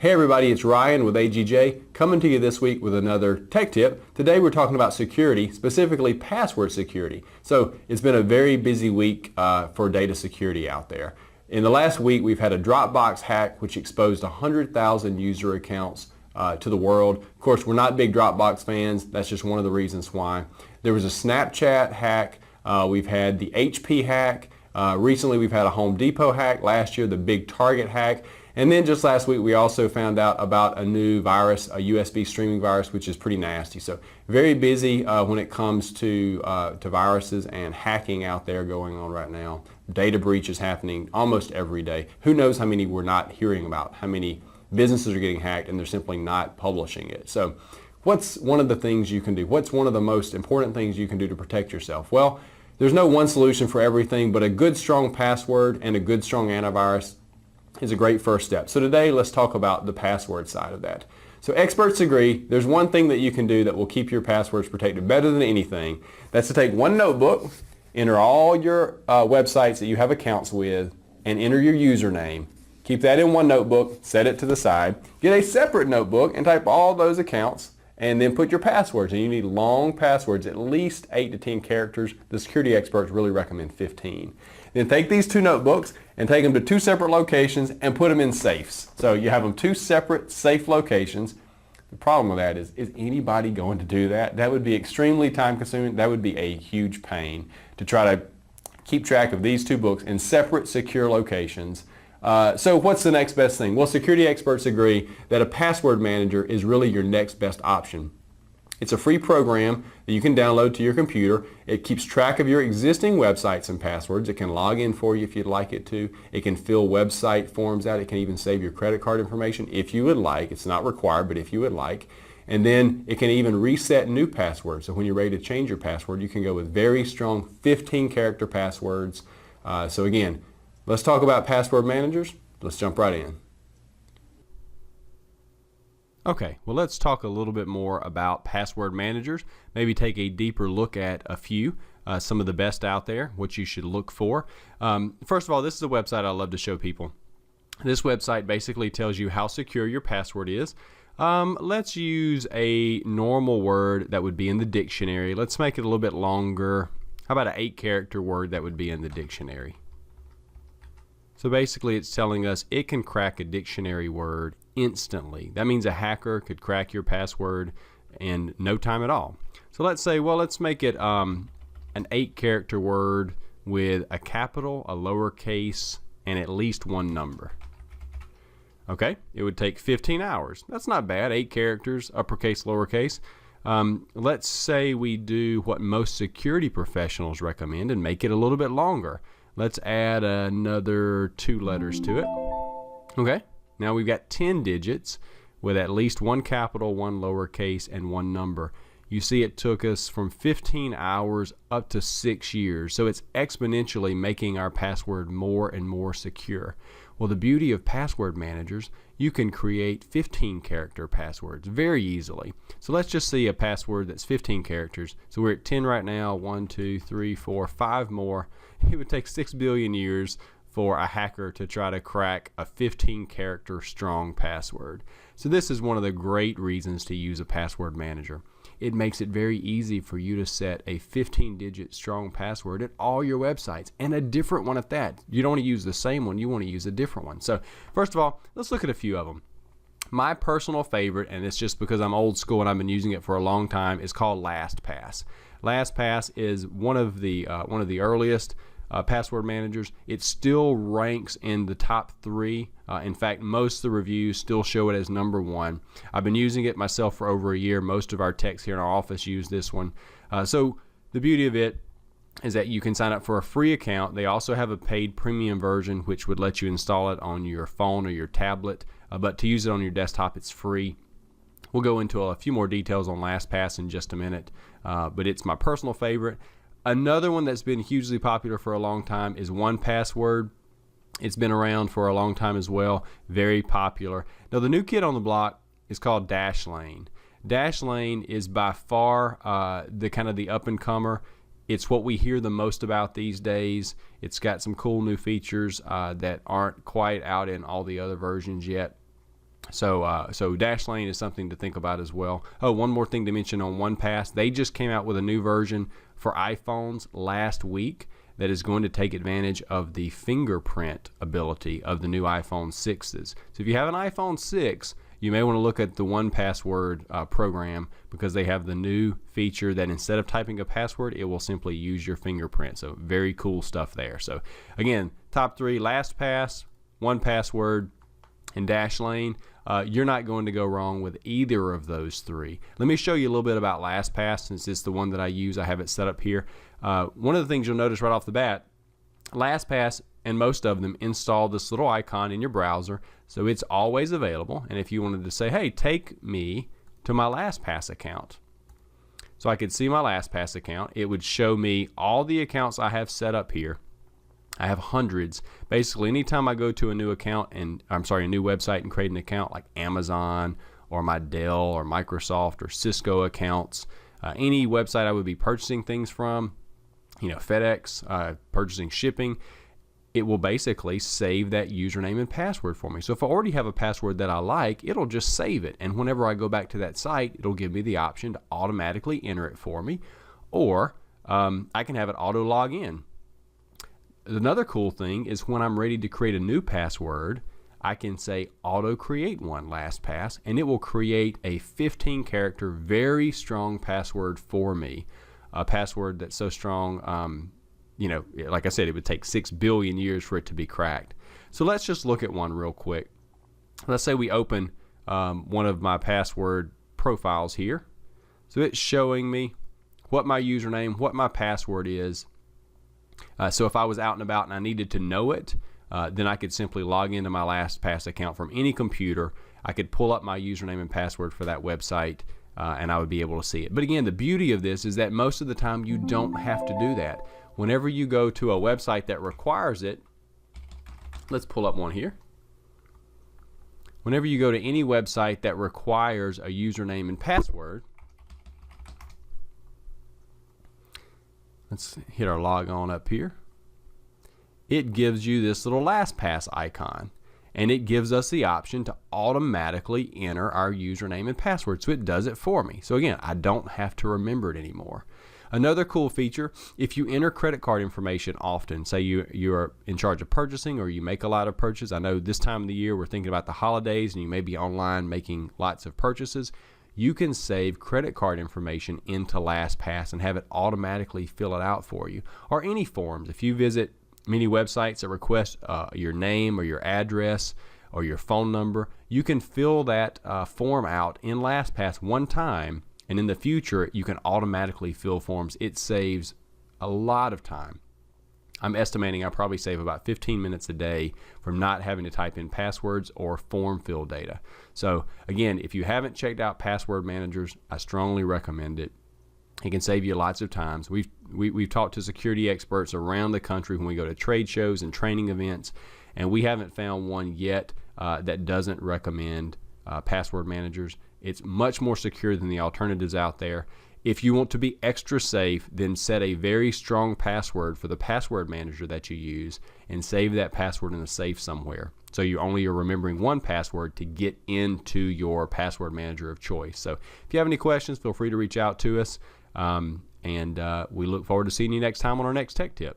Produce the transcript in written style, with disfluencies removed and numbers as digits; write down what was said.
Hey everybody, it's Ryan with AGJ coming to you this week with another tech tip. Today we're talking about security, specifically password security. So it's been a very busy week for data security out there. In the last week we've had a Dropbox hack which exposed 100,000 user accounts to the world. Of course, we're not big Dropbox fans. That's just one of the reasons why. There was a Snapchat hack. We've had the HP hack. Recently we've had a Home Depot hack. Last year the big Target hack. And then just last week we also found out about a new virus, a USB streaming virus, which is pretty nasty. So very busy when it comes to viruses and hacking out there going on right now. Data breaches happening almost every day. Who knows how many we're not hearing about, how many businesses are getting hacked and they're simply not publishing it. So what's one of the things you can do? What's one of the most important things you can do to protect yourself? Well, there's no one solution for everything, but a good strong password and a good strong antivirus is a great first step. So today let's talk about the password side of that. So experts agree there's one thing that you can do that will keep your passwords protected better than anything. That's to take one notebook, enter all your websites that you have accounts with, and enter your username. Keep that in one notebook, set it to the side. Get a separate notebook and type all those accounts and then put your passwords. And you need long passwords, at least 8 to 10 characters. The security experts really recommend 15. Then take these two notebooks and take them to two separate locations and put them in safes. So you have them two separate safe locations. The problem with that is anybody going to do that? That would be extremely time consuming. That would be a huge pain to try to keep track of these two books in separate secure locations. So what's the next best thing? Well, security experts agree that a password manager is really your next best option. It's a free program that you can download to your computer. It keeps track of your existing websites and passwords. It can log in for you if you'd like it to. It can fill website forms out. It can even save your credit card information if you would like. It's not required, but if you would like. And then it can even reset new passwords. So when you're ready to change your password, you can go with very strong 15-character passwords. So again, let's talk about password managers. Let's jump right in. Okay, well let's talk a little bit more about password managers, maybe take a deeper look at a few, some of the best out there, what you should look for. First of all, this is a website I love to show people. This website basically tells you how secure your password is. Let's use a normal word that would be in the dictionary. Let's make it a little bit longer. How about an 8-character word that would be in the dictionary? So basically it's telling us it can crack a dictionary word instantly. That means a hacker could crack your password in no time at all. So let's say, well, let's make it an 8-character word with a capital, a lowercase, and at least one number. Okay, it would take 15 hours. That's not bad, 8 characters, uppercase, lowercase. Let's say we do what most security professionals recommend and make it a little bit longer. Let's add another 2 letters to it. Okay, now we've got 10 digits with at least one capital, one lowercase, and one number. You see it took us from 15 hours up to 6 years. So it's exponentially making our password more and more secure. Well, the beauty of password managers, you can create 15-character passwords very easily. So let's just see a password that's 15 characters. So we're at 10 right now, 1, 2, 3, 4, 5 more. It would take 6 billion years for a hacker to try to crack a 15-character strong password. So this is one of the great reasons to use a password manager. It makes it very easy for you to set a 15-digit strong password at all your websites, and a different one at that. You don't want to use the same one, you want to use a different one. So first of all, let's look at a few of them. My personal favorite, and it's just because I'm old school and I've been using it for a long time, is called LastPass. LastPass is one of the earliest password managers. It still ranks in the top 3. In fact, most of the reviews still show it as number 1. I've been using it myself for over a year. Most of our techs here in our office use this one. So the beauty of it is that you can sign up for a free account. They also have a paid premium version which would let you install it on your phone or your tablet, but to use it on your desktop it's free. We'll go into a few more details on LastPass in just a minute, but it's my personal favorite. Another one that's been hugely popular for a long time is 1Password. It's been around for a long time as well, very popular. Now the new kid on the block is called Dashlane. Dashlane is by far the up and comer. It's what we hear the most about these days. It's got some cool new features that aren't quite out in all the other versions yet. So Dashlane is something to think about as well. Oh, one more thing to mention on OnePass. They just came out with a new version for iPhones last week that is going to take advantage of the fingerprint ability of the new iPhone 6s. So if you have an iPhone 6, you may want to look at the 1Password program, because they have the new feature that instead of typing a password, it will simply use your fingerprint. So very cool stuff there. So again, top three: LastPass, 1Password, and Dashlane. You're not going to go wrong with either of those three. Let me show you a little bit about LastPass, since it's the one that I use. I have it set up here. One of the things you'll notice right off the bat, LastPass and most of them install this little icon in your browser, so it's always available. And if you wanted to say, hey, take me to my LastPass account, so I could see my LastPass account, it would show me all the accounts I have set up here. I have hundreds. Basically, anytime I go to a new account, and a new website, and create an account like Amazon or my Dell or Microsoft or Cisco accounts, any website I would be purchasing things from, FedEx, purchasing shipping, it will basically save that username and password for me. So if I already have a password that I like, it'll just save it. And whenever I go back to that site, it'll give me the option to automatically enter it for me, or I can have it auto log in. Another cool thing is when I'm ready to create a new password, I can say auto create one, LastPass, and it will create a 15-character, very strong password for me. A password that's so strong, like I said, it would take 6 billion years for it to be cracked. So let's just look at one real quick. Let's say we open one of my password profiles here. So it's showing me what my username, what my password is. So if I was out and about and I needed to know it, then I could simply log into my LastPass account from any computer. I could pull up my username and password for that website, and I would be able to see it. But again, the beauty of this is that most of the time you don't have to do that. Whenever you go to a website that requires it, let's pull up one here. Whenever you go to any website that requires a username and password, let's hit our log on up here. It gives you this little LastPass icon, and it gives us the option to automatically enter our username and password. So it does it for me. So again, I don't have to remember it anymore. Another cool feature, if you enter credit card information often, say you're in charge of purchasing or you make a lot of purchases. I know this time of the year we're thinking about the holidays and you may be online making lots of purchases. You can save credit card information into LastPass and have it automatically fill it out for you. Or any forms. If you visit many websites that request your name or your address or your phone number, you can fill that form out in LastPass one time, and in the future you can automatically fill forms. It saves a lot of time. I'm estimating I probably save about 15 minutes a day from not having to type in passwords or form fill data. So again, if you haven't checked out password managers, I strongly recommend it. It can save you lots of times. We've talked to security experts around the country when we go to trade shows and training events, and we haven't found one yet that doesn't recommend password managers. It's much more secure than the alternatives out there. If you want to be extra safe, then set a very strong password for the password manager that you use and save that password in a safe somewhere. So you only are remembering one password to get into your password manager of choice. So if you have any questions, feel free to reach out to us. And we look forward to seeing you next time on our next Tech Tip.